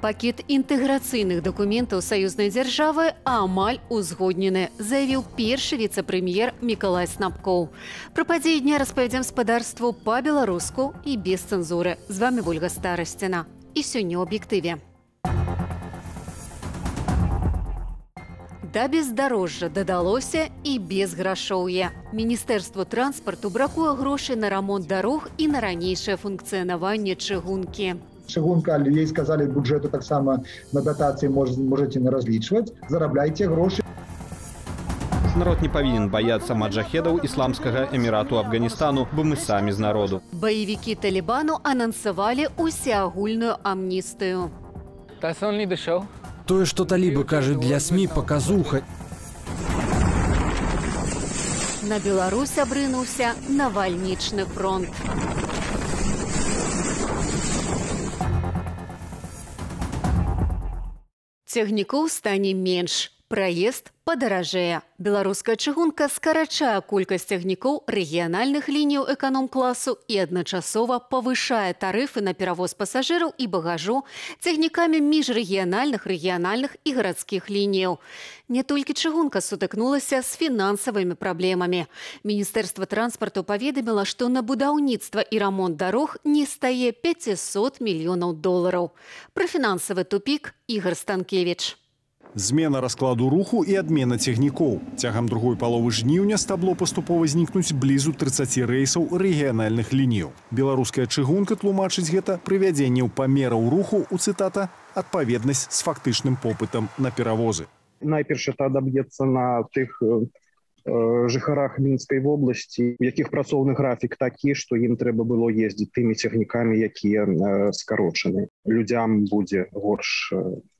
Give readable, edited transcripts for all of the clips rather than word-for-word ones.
Пакет інтэграцыйных дакументаў саюзнай дзяржавы амаль узгоднены, заявіў першы віцэ-прэм'ер Мікалай Снапкоў. Пра падзеі дня распавядзем спадарству па-беларуску і без цэнзуры. З вами Ольга Старасціна. І сёння ў аб'ектыве. Да бездарожжа дадалося і безграшоўе. Міністэрству транспарту бракуе грошай на рамонт дарог і на ранейшае функцыянаванне чыгункі. Чыгунка, ей сказали бюджету так само на дотации можете не различивать, зарабляйте гроши. Народ не павінен баяцца маджахедаў ісламскага эмірату Афганістану, бо мы самі з народу. Баевікі Талібану анансавалі усеагульную амністыю. Тое, што талібы кажуць для СМІ, паказуха. На Беларусь абрынуўся навальнічны фронт. Цягнікоў стане менш. Праезд падаражэе. Беларуская чыгунка скарачае колькасць цягнікоў рэгіянальных ліній эканом-класу і адначасова павышае тарыфы на перавоз пасажыраў і багажу цягнікамі міжрэгіянальных, рэгіянальных і гарадскіх лініяў. Не толькі чыгунка сутыкнулася з фінансавымі праблемамі. Міністэрства транспарту паведаміла, што на будаўніцтва і рамонт дарог не стае 500 мільёнаў долараў. Пра фінансавы тупік Ігор Станкевіч. Змена раскладу руху і адмена цягнікоў. Цягам другой паловы жніўня стабло паступова знікнуць блізу 30 рэйсаў рэгіянальных лініяў. Беларуская чыгунка тлумачыць гэта прывядзенне памераў руху у, цытата, адпаведнасць з фактычным попытам на перавозы. Найперш это адаб'ецца на тых жыхарах Мінскай вобласці, у якіх працоўны графік такі, што ім трэба было ездзіць тымі цягнікамі, якія скарочаны. Людзям будзе горш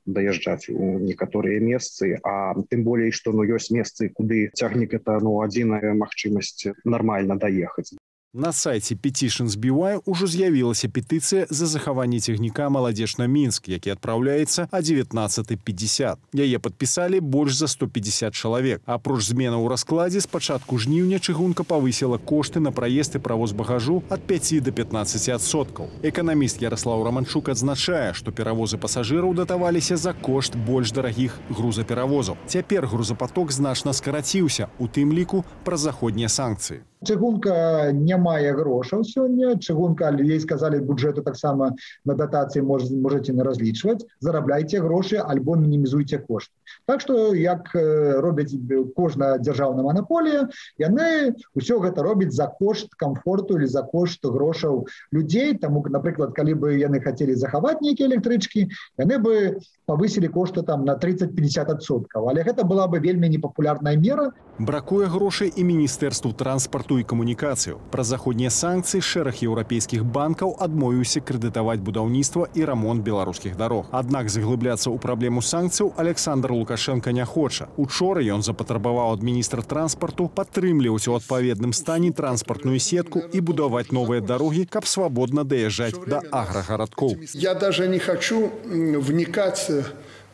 даязджаць у некаторыя месцы, а тым болей, што ёсць месцы, куды цягнік это адзіная магчымасць нармальна даехаць. На сайце Petitions BY ужо з'явілася петыцыя за захаванне цягніка «Маладзеж на Мінск», які адпраўляецца о 19:50. Яе падпісалі больш за 150 чалавек. Апроч зменаў у раскладзе, з пачатку жніўня чыгунка павысіла кошты на праезд і правоз багажу ад 5 до 15%. Эканаміст Ярослаў Романчук адзначае, што перавозы пасажыраў датаваліся за кошт больш дарагіх грузаперавозаў. Цяпер грузапаток значна скараціўся, у тым ліку праз заходнія санкцыі. Чыгунка не мае грошаў сёння. Чыгунка, ей сказали бюджету так само на дотации можете не различивать. Зарабляйте гроши альбо мінімізуйте кошты. Так что, як робяць кожная дзяржаўная манаполія, яны ўсё гэта робяць за кошт комфорту или за кошт грошаў людзей. Таму, напрыклад, калі бы яны хацелі захаваць нейкія электрычкі, яны бы павысілі кошты там на 30-50%. Але гэта была бы вельмі непапулярная мера. Бракуе грошай і Міністэрству транспарту і камунікацыяў. Праз заходнія санкцыі шэраг еўрапейскіх банкаў адмовіўся крэдытаваць будаўніцтва і рамонт беларускіх дарог. Аднак заглыбляцца ў праблему санкцыяў Александр Лукашенко не хоча. Учора ён запатрабаваў ад міністра транспарту падтрымліваць у адпаведным стане транспартную сетку і будаваць новыя дарогі, каб свабодна даязджаць да аграгарадкоў. Я даже не хочу вникать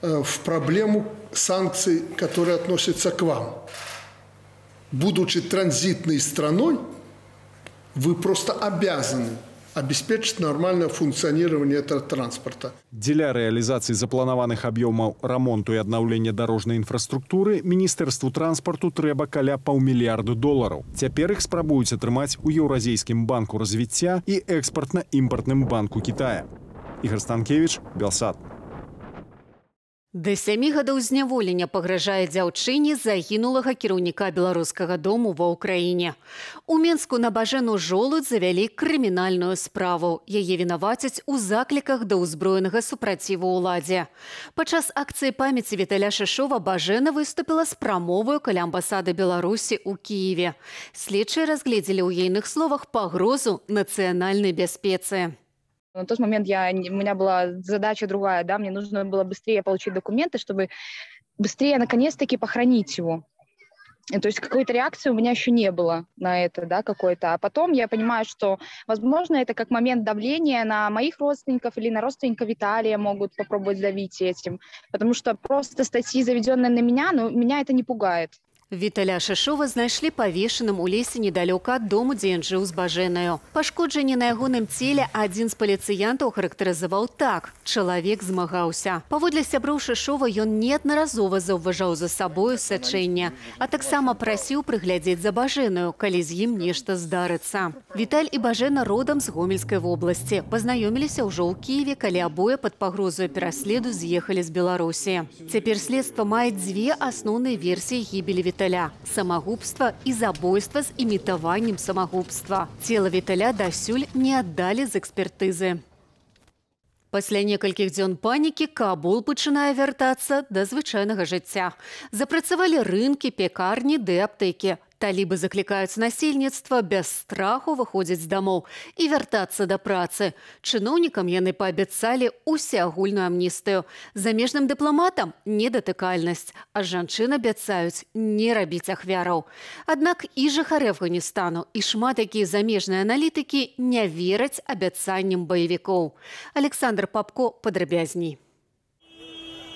в проблему санкций, которые относятся к вам. Будучи транзитной страной, вы просто обязаны обеспечить нормальное функционирование этого транспорта. Дзеля рэалізацыі запланаваных аб'ёмаў рамонту і аднаўлення дарожнай інфраструктуры Міністэрству транспарту трэба каля $500 мільярдаў. Цяпер іх спрабуюць атрымаць у Еўразійскім банку развіцця і экспартна-імпартным банку Китая. Ігор Станкевіч, Белсат. Да 7 гадоў зняволення пагражае дзяўчыне загінулага кіраўніка беларускага дому ва ўкраіне. У Менску на Бажэну Жолудь завялі крымінальную справу. Яе вінавацяць у закліках да ўзброенага супраціву ўладзе. Падчас акцыі памяці Віталя Шышова Бажэна выступіла з прамоваю каля амбасады Беларусі ў Кіеве. Следчыя разгледзелі ў ейных словах пагрозу нацыянальнай бяспецы. На тот момент у меня была задача другая, да, мне нужно было быстрее получить документы, чтобы быстрее, наконец-таки, похоронить его. То есть какой-то реакции у меня еще не было на это, да, какой-то. А потом я понимаю, что, возможно, это как момент давления на моих родственников или на родственников Виталия могут попробовать давить этим. Потому что просто статьи, заведенные на меня, но меня это не пугает. Віталя Шишова знайшлі павешаным у лесе недалёка ад дому, дзе ён жыў з Бажэнаю. Пашкоджанні на ягоным целе адзін з паліцыянтаў характарызаваў так: чалавек змагаўся. Паводле сяброў Шишова ён неаднаразова заўважаў за сабою сачэнне, а таксама прасіў прыглядзець за Бажэнаю, калі з ім нешта здарыцца. Віталь і Бажэна родам з Гомельскай вобласці. Пазнаёміліся ўжо ў Кіеве, калі абое пад пагрозаю пераследу з'ехалі з Беларусі. Цяпер следства мае дзве асноўныя версіі гібелі Віталя. Самагубства і забойства з імітаваннем самагубства. Цела Віталя дасюль не аддалі з экспертызы. Пасля некалькіх дзён панікі Кабул пачынае вяртацца да звычайнага жыцця. Запрацавалі рынкі, пекарні ды аптэкі. Талібы заклікаюць насельніцтва без страху выходзіць з дамоў і вяртацца да працы. Чыноўнікам яны паабяцалі усеагульную амністыю. Замежным дыпламатам – недатыкальнасць, а жанчын абяцаюць не рабіць ахвяраў. Аднак і жыхары Афганістану, і шмат якія замежныя аналітыкі не вераць абяцанням баевікоў. Александр Папко падрабязней.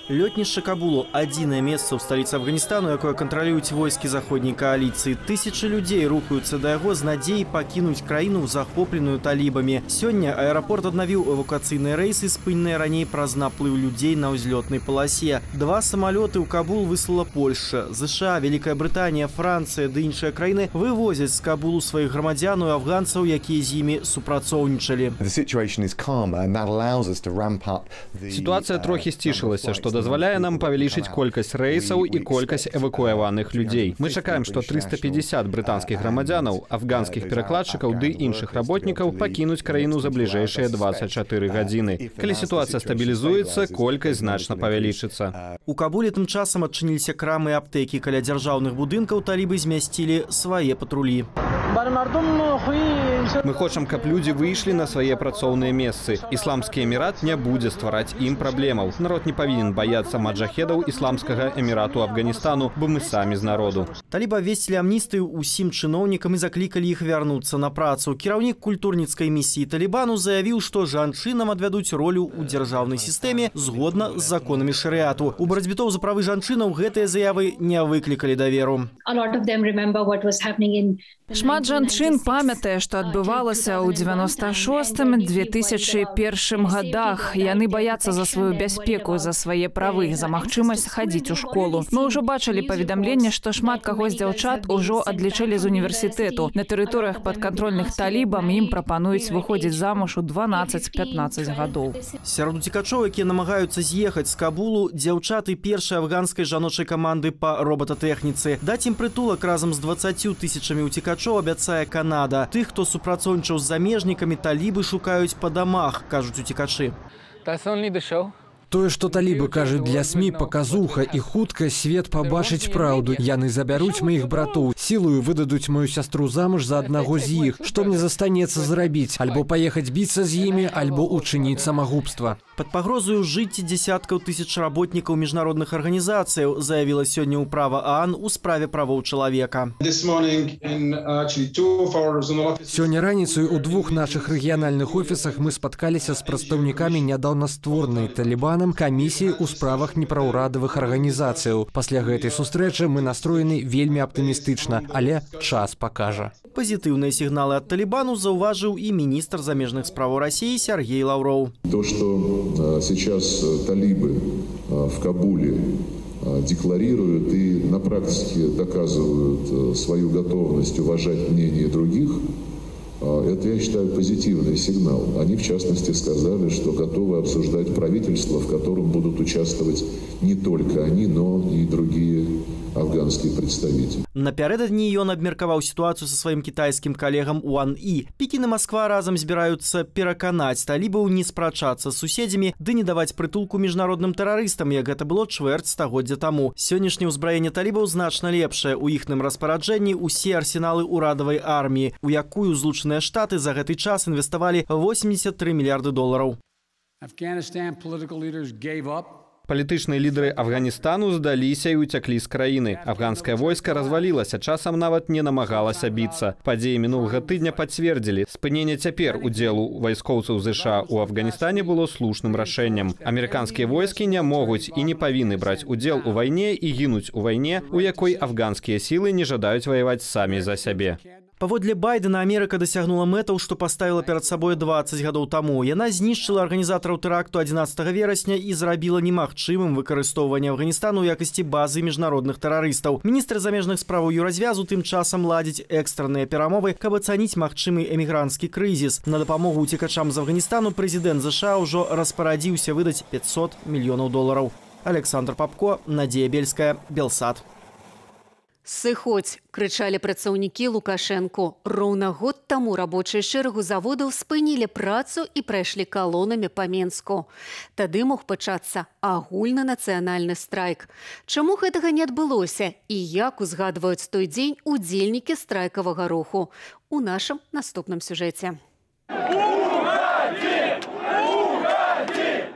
Лётнішча Кабулу – адзінае месца ў сталіцы Афганістану, якое кантралююць войскі заходняй кааліцыі. Тысячы людзей рухаюцца да яго з надзеяй пакінуць краіну, захопленую талібамі. Сёння аэрапорт аднавіў эвакуацыйныя рэйсы, спыненыя раней праз наплыў людзей на ўзлётнай паласе. 2 самалёты ў Кабул выслала Польша. ЗША, Вялікая Брытанія, Францыя ды іншыя краіны вывозяць з Кабулу сваіх грамадзян і афганцаў, якія з імі супрацоўнічалі. Сітуацыя трохі сцішылася, што дазваляе нам павялічыць колькасць рэйсаў і колькасць эвакуяваных людзей. Мы чакаем, што 350 брытанскіх грамадзянаў, афганскіх перакладчыкаў ды іншых работнікаў пакінуць краіну за бліжэйшыя 24 гадзіны. Калі сітуацыя стабілізуецца, колькасць значна павялічыцца. У Кабуле тым часам адчыніліся крамы і аптэкі. Каля дзяржаўных будынкаў талібы змясцілі свае патрулі. Мы хочам, каб людзі выйшлі на свае працоўныя месцы. Ісламскі эмірат не будзе ствараць ім праблемаў. Народ не павінен баяцца маджахедаў Ісламскага эмірату Афганістану, бо мы самі з народу. Талібы абвесцілі амністыю ўсім чыноўнікам і заклікалі іх вярнуцца на працу. Кіраўнік культурніцкай місіі Талібану заявіў, што жанчынам адвядуць ролю ў дзяржаўнай сістэме згодна з законамі шарыяту. У барацьбітоў за правы жанчынаў гэтыя заявы не выклікалі даверу. Шмат жанчын памятае, што адбывалася ў 96-2001 годах. Яны баяцца за сваю бяспеку, за свае правы, за магчымасць хадзіць у школу. Мы ўжо бачылі паведамленне, што шмат каго з дзяўчат ужо адлічылі з універсітэту. На тэрыторыях падкантрольных талібам ім прапануюць выходзіць замуж у 12-15 гадоў. Сярод уцекачоў, якія намагаюцца з'ехаць з Кабулу, дзяўчаты першай афганскай жаночай каманды па робататэхніцы. Даць ім прытулак разам з 20 тысячамі уцекачоў абяцае Канада. Тых, хто супрацоўнічаў з замежнікамі, талібы шукаюць па дамах, кажуць уцекачы. Тое, што талібы кажуць для СМІ, паказуха, і хутка свет пабачыць праўду. Яны забяруць маіх братоў, сілаю выдадуць маю сястру замуж за аднаго з іх. Што мне застанецца зрабіць? Альбо паехаць біцца з імі, альбо учыніць самагубства. Пад пагрозаю жыцці дзесяткаў тысяч работнікаў міжнародных арганізацыяў заявіла сёння ўправа ААН у справе правоў чалавека. Сёння раніцаю ў 2 нашых рэгіянальных офісах мы спаткаліся з прадстаўнікамі нядаўна створанай Талібанам камісіі ў справах непраўрадавых арганізацыяў. Пасля гэтай сустрэчы мы настроены вельмі аптымістычна, але час пакажа. Пазітыўныя сігналы ад Талібану заўважыў і міністр замежных справаў Расіі Сергей Лавров. То, что сейчас талибы в Кабуле декларируют и на практике доказывают свою готовность уважать мнение других, это, я считаю, позитивный сигнал. Они, в частности, сказали, что готовы обсуждать правительство, в котором будут участвовать не только они, но и другие афганские представители. Напярэдадні ён абмеркаваў сітуацыю са сваім кітайскім калегам Уан І. Пекін і Масква разам збіраюцца пераканаць талібаў не спрачацца з суседзямі ды не даваць прытулку міжнародным тэрарыстам, як гэта было чвэрць стагоддзя таму. Сённяшняе ўзбраенне талібаў значна лепшае. У іхным распараджэнні ўсе арсеналы ўрадавай арміі, у якую Злучаныя Штаты за гэты час інвеставалі $83 мільярды. Палітычныя лідары Афганістану здаліся і ўцяклі з краіны. Афганскае войска развалілася, часам нават не намагалася біцца. Падзеі мінулага тыдня пацвердзілі, спыненне цяпер удзелу вайскоўцаў ЗША ў Афганістане было слушным рашэннем. Амерыканскія войскі не могуць і не павінны браць удзел у вайне і гінуць у вайне, у якой афганскія сілы не жадаюць ваяваць самі за сябе. Паводле Байдена Амерыка дасягнула мэтаў, што паставіла перад сабой 20 гадоў таму. Яна знішчыла арганізатараў тэракту 11 верасня і зрабіла немагчымым выкарыстоўванне Афганістану ў якасці базы міжнародных тэрарыстаў. Міністр замежных справаў юразвязу тым часам ладзіць экстранныя перамовы, каб ацаніць магчымы эмігранцкі крызіс. На дапамогу уцекачам з Афганістану прэзідэнт ЗША ўжо распарадзіўся выдаць $500 мільёнаў. Александр Попко, Надзея Бельская, Белсат. Сыходзь, крычалі працаўнікі Лукашэнку. Роўна год таму рабочыя шэрагу заводаў спынілі працу і прайшлі калонамі па Менску. Тады мог пачацца агульнанацыянальны страйк. Чаму гэтага не адбылося і як узгадваюць той дзень удзельнікі страйкавага руху? У нашым наступным сюжэце.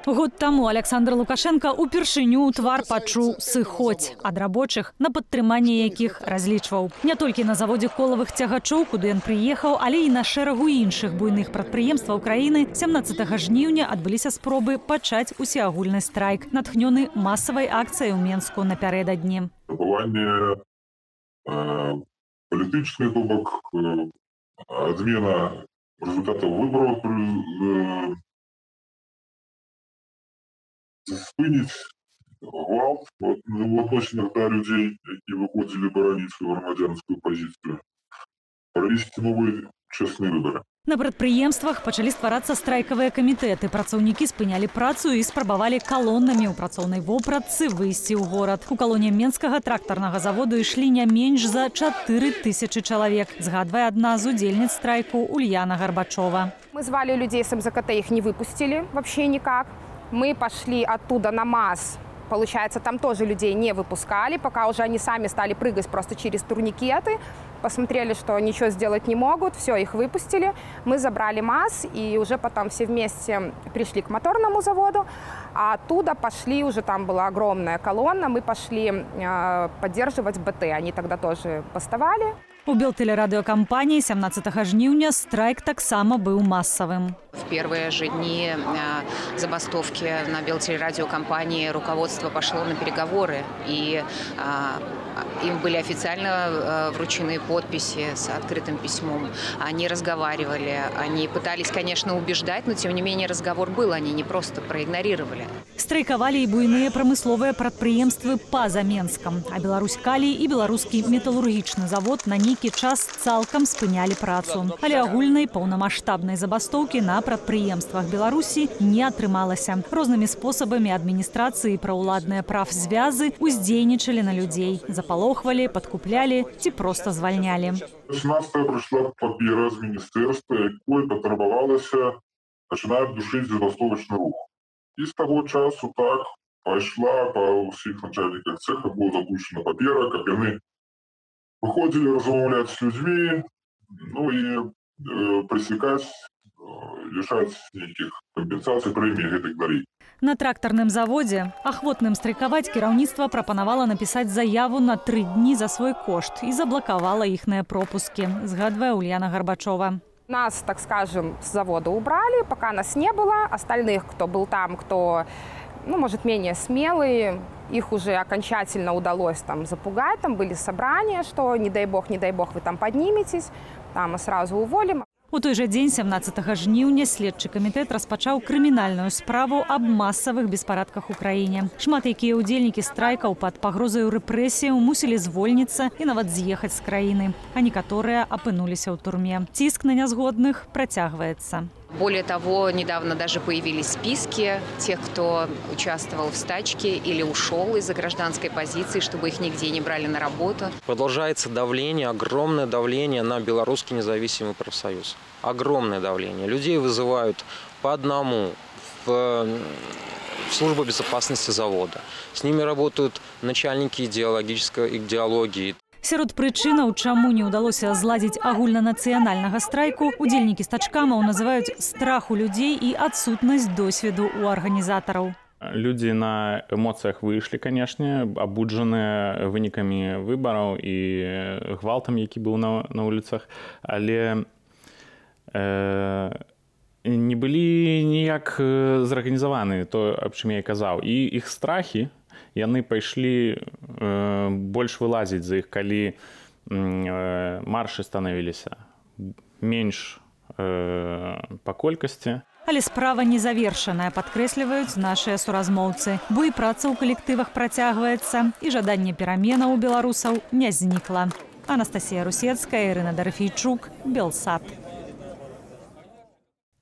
Год таму Александр Лукашенко упершыню ў твар пачуў сыходзь ад рабочых, на падтрыманне якіх разлічваў. Не толькі на заводзе колавых цягачоў, куды ён прыехаў, але і на шэрагу іншых буйных прадпрыемстваў краіны 17 жніўня адбыліся спробы пачаць усеагульны страйк, натхнёны масавай акцыяй у Менску напярэдадні. Набыванне палітычных, то бок адмена результатаў выбараў, спыніць гвалт у адносінах да людзей, які выходзілі бараніць сваю грамадзянскую пазіцыю, правесці новыя чэсныя выбары. На прадпрыемствах пачалі стварацца страйкавыя камітэты. Працаўнікі спынялі працу і спрабавалі калонамі ў працоўнай вопратцы выйсці ў горад. У калоне Менскага трактарнага заводу ішлі не менш за 4000 чалавек, згадвае адна з удзельніц страйку Ульяна Горбачова. Мы звали людей с МЗКТ, их не выпустили вообще никак. Мы пошли оттуда на МАЗ. Получается, там тоже людей не выпускали, пока уже они сами стали прыгать просто через турникеты. Посмотрели, что ничего сделать не могут, все, их выпустили. Мы забрали МАЗ и уже потом все вместе пришли к моторному заводу. А оттуда пошли, уже там была огромная колонна, мы пошли поддерживать БТ. Они тогда тоже бастовали. У Белтэлерадыёкампаніі 17 жніўня страйк таксама быў массовым. В первые же дни забастовки на Белтелерадиокомпании руководство пошло на переговоры, и им были официально вручены подписи с открытым письмом. Они разговаривали, они пытались, конечно, убеждать, но тем не менее разговор был, они не просто проигнорировали. Страйкавалі і буйныя прамысловыя прадпрыемствы па-за Менскам, а Беларусь Калій і беларускі металургічны завод на нейкі час цалкам спынялі працу. Але агульнай паўнамаштабнай забастоўкі на прадпрыемствах Беларусі не атрымалася. Рознымі спосабамі адміністрацыі і праўладныя прафзвязы уздзейнічалі на людзей, запалохвалі, падкуплялі ці проста звальнялі. 16-я прыйшла папера з міністэрства, якой патрабавалася пачынаць душыць забастовачны рух. І з таго часу так пайшла па ўсіх начальніках цеха, была запущена папера, каб яны выходзілі размаўляць з людзьмі, ну і пресекаць, лишаць нейкіх кампенсацый, прэмій гэтых далей. На трактарным заводзе ахвотным страйкаваць кіраўніцтва прапанавала напісаць заяву на 3 дні за свой кошт і заблакавала іхныя пропускі, згадвае Ульяна Горбачова. Нас, так скажем, с завода убрали, пока нас не было. Остальных, кто был там, кто, ну, может, менее смелые, их уже окончательно удалось там запугать. Там были собрания, что не дай бог, вы там подниметесь, там мы сразу уволим. У той жа дзень 17 жніўня следчы камітэт распачаў крымінальную справу аб масавых беспарадках у краіне. Шмат якія ўдзельнікі страйкаў пад пагрозаю рэпрэсіяў мусілі звольніцца і нават з'ехаць з краіны, а некаторыя апынуліся ў турме. Ціск на нязгодных працягваецца. Более того, недавно даже появились списки тех, кто участвовал в стачке или ушел из-за гражданской позиции, чтобы их нигде не брали на работу. Продолжается давление, огромное давление на Белорусский независимый профсоюз. Огромное давление. Людей вызывают по одному в службу безопасности завода. С ними работают начальники идеологии. Сярод прычынаў, чаму не ўдалося зладзіць агульнанацыянальнага страйку, удзельнікі стачкамаў называюць страх у людзей і адсутнасць досведу ў арганізатараў. Люди на эмоциях вышли, конечно, абуджаныя вынікамі выбараў і гвалтам, які быў на улицах, але не былі ніяк зарганізаваны, то, аб чым я і казаў. І іх страхі, яны пайшлі больш вылазіць за іх, калі маршы станавіліся менш па колькасці. Але справа не завершаная, падкрэсліваюць нашыя суразмоўцы. Бо і праца ў калектывах працягваецца, і жаданне пераменаў у беларусаў не знікла. Анастасія Русецкая, Ірына Дарфійчук, Белсат.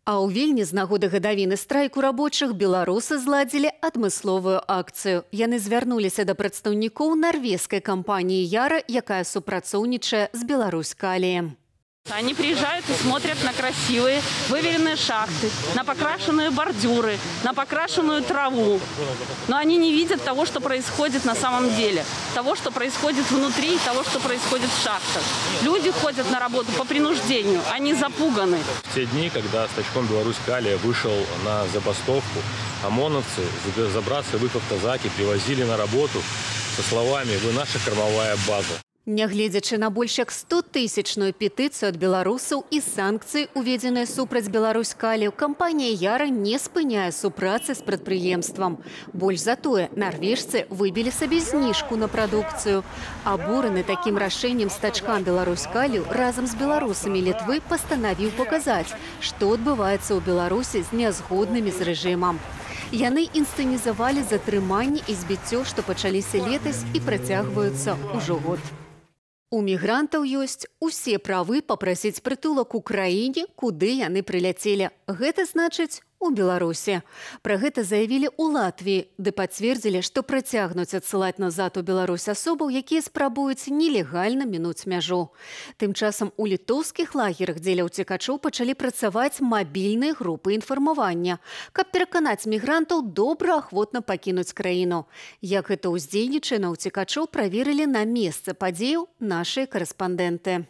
А ў Вільні з нагоды гадавіны страйку рабочых беларусы зладзілі адмысловую акцыю. Яны звярнуліся да прадстаўнікоў нарвежскай кампаніі «Яра», якая супрацоўнічае з «Беларусь-Калием». Они приезжают и смотрят на красивые, выверенные шахты, на покрашенные бордюры, на покрашенную траву. Но они не видят того, что происходит на самом деле, того, что происходит внутри, того, что происходит в шахтах. Люди ходят на работу по принуждению, они запуганы. В те дни, когда стачком «Беларусь-Калия» вышел на забастовку, ОМОНовцы забраться в их автозаки привозили на работу со словами «Вы наша кормовая база». Нягледзячы на больш як 100-тысячную петыцыю ад беларусаў і санкцыі, уведзеныя супраць «Беларусь-Калию», кампанія «Яра» не спыняе супрацы з прадпрыемствам. Больш за тое, нарвежцы выбілі сабе зніжку на прадукцыю. Абураны такім рашэннем стачкам «Беларусь-Калию» разам з беларусамі Літвы пастанавіў паказаць, што адбываецца ў Беларусі з нязгоднымі з рэжымам. Яны інсцэнізавалі затрыманне і збіццё, што пачаліся летась і працягваюцца ўжо год. У мігрантаў ёсць усе правы папрасіць прытулак у краіне, куды яны прыляцелі. Гэта значыць у Беларусі. Пра гэта заявілі ў Латвіі, ды пацвердзілі, што працягнуць адсылаць назад у Беларусь асобаў, якія спрабуюць нелегальна мінуць мяжу. Тым часам у літоўскіх лагерах дзеля ўцекачоў пачалі працаваць мабільныя групы інфармавання, каб пераканаць мігрантаў добраахвотна пакінуць краіну. Як гэта ўздзейнічае на ўцекачоў, праверылі на месцы падзеяў нашыя карэспандэнты.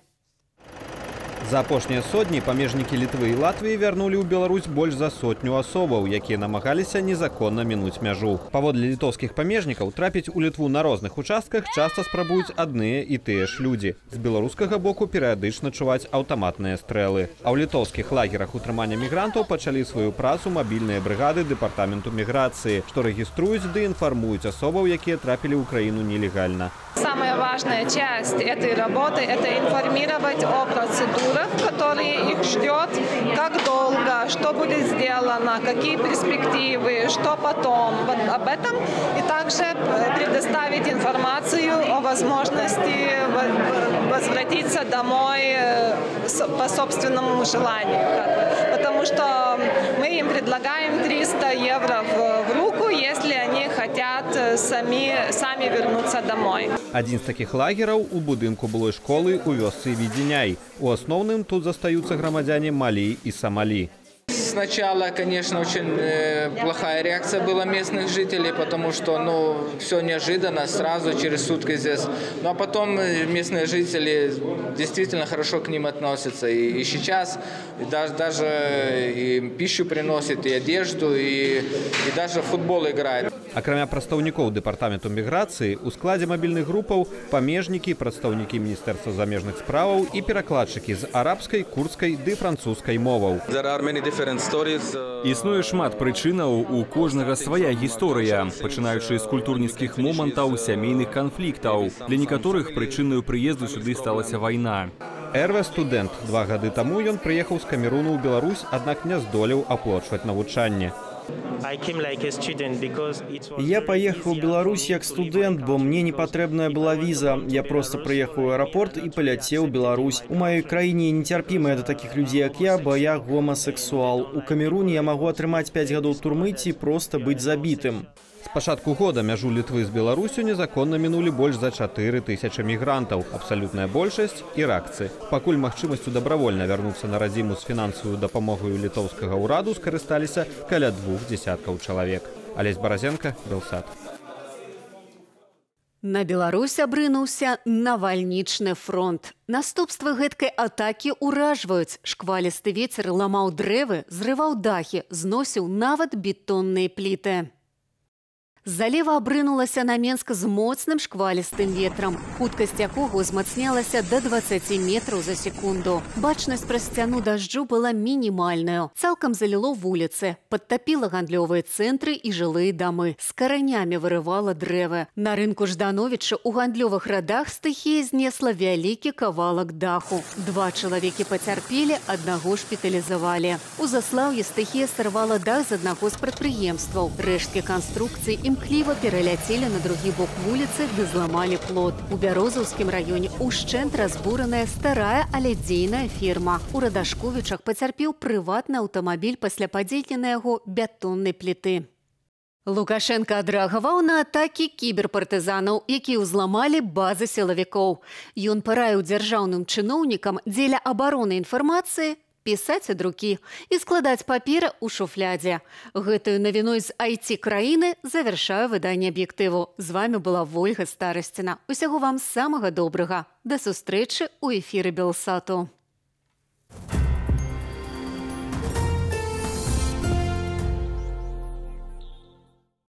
За апошнія сотні памежнікі Літвы і Латвіі вярнулі ў Беларусь больш за 100 асобаў, якія намагаліся незаконна мінуць мяжу. Паводле літоўскіх памежнікаў, трапіць у Літву на розных участках часта спрабуюць адныя і тыя ж людзі. З беларускага боку перыядычна чуваць аўтаматныя стрэлы. А ў літоўскіх лагерах утрымання мігрантаў пачалі сваю працу мабільныя брыгады дэпартаменту міграцыі, што рэгіструюць ды інфармуюць асобаў, якія трапілі ў краіну нелегальна. Самая важная часть этой работы – это информировать о процедурах, которые их ждет, как долго, что будет сделано, какие перспективы, что потом. Вот об этом. И также предоставить информацию о возможности возвратиться домой по собственному желанию. Потому что мы им предлагаем 300 евро в руку, если они хотят сами вернуться домой. Адзін з такіх лагераў у будынку былой школы ў вёсцы Відзеняй. У асноўным тут застаюцца грамадзяне Малі і Сомалі. Сначала, конечно, очень плохая реакция была местных жителей, потому что, все неожиданно, сразу, через сутки здесь. Ну, а потом местные жители действительно хорошо к ним относятся. И сейчас даже и пищу приносят, и одежду, и даже в футбол играют. Акрамя прадстаўнікоў дэпартаменту міграцыі, у складзе мабільных групаў памежнікі, прадстаўнікі Міністэрства замежных справаў і перакладчыкі з арабскай, курдскай ды французскай моваў. Існуе шмат прычынаў, у кожнага свая гісторыя, пачынаючы з культурніцкіх момантаў, сямейных канфліктаў. Для некаторых прычынаю прыезду сюды сталася вайна. Эрве студэнт. 2 гады таму ён прыехаў з Камеруну ў Беларусь, аднак не здолеў аплочваць навучанне. Я поехал в Беларусь как студент, бо мне не патрэбная была виза. Я просто приехал в аэропорт и полетел в Беларусь. У моей краіне нетерпимая до таких людей, как я, бо я гомосексуал. У Камеруне я могу атрымаць 5 гадоў турмы ці просто быть забитым. З пачатку года мяжу Літвы з Беларусю незаконна мінулі больш за 4000 мігрантаў. Абсалютная большасць – іракцы. Пакуль магчымасцю дабравольна вярнуцца на радзіму з фінансавую дапамогаю літоўскага ўраду скарысталіся каля 2 дзесяткаў чалавек. Алесь Баразенка, Белсат. На Беларусь абрынуўся навальнічны фронт. Наступствы гэткай атакі ўражваюць. Шквалісты вецер ламаў дрэвы, зрываў дахі, зносіў нават бетонныя пліты. Залева абрынулася на Менск з моцным шквалістым ветрам, хуткасць якога ўзмацнялася да 20 метраў за секунду. Бачнасць праз сцяну дажджу была мінімальнаю. Цалкам заліло вуліцы, падтапіла гандлёвыя цэнтры і жылыя дамы. З каранямі вырывала дрэвы. На рынку Ждановіча у гандлёвых радах стыхія знесла вялікі кавалак даху. 2 чалавекі пацярпелі, аднаго шпіталізавалі. У Заслаўі стыхія сарвала дах з аднаго з прадпрыемстваў. Рэшткі канструкцыі імкліва пераляцелі на другі бок вуліцы ды зламалі плот. У Бярозаўскім раёне ушчэнт разбураная старая, але дзейная фірма. У Радашковічах пацярпеў прыватны аўтамабіль пасля падзення на яго бетоннай пліты. Лукашенко адрэагаваў на атакі кіберпартызанаў, якія ўзламалі базы сілавікоў. Ён параіў дзяржаўным чыноўнікам дзеля абароны інфармацыі пісаць ад рукі і складаць паперы ў шуфлядзе. Гэтую навіной з IT-краіны завяршаю выданне «Аб'ектыву». З вами была Вольга Старасціна. Усяго вам самага добрага. Да сустрэчы ў эфіры Белсату.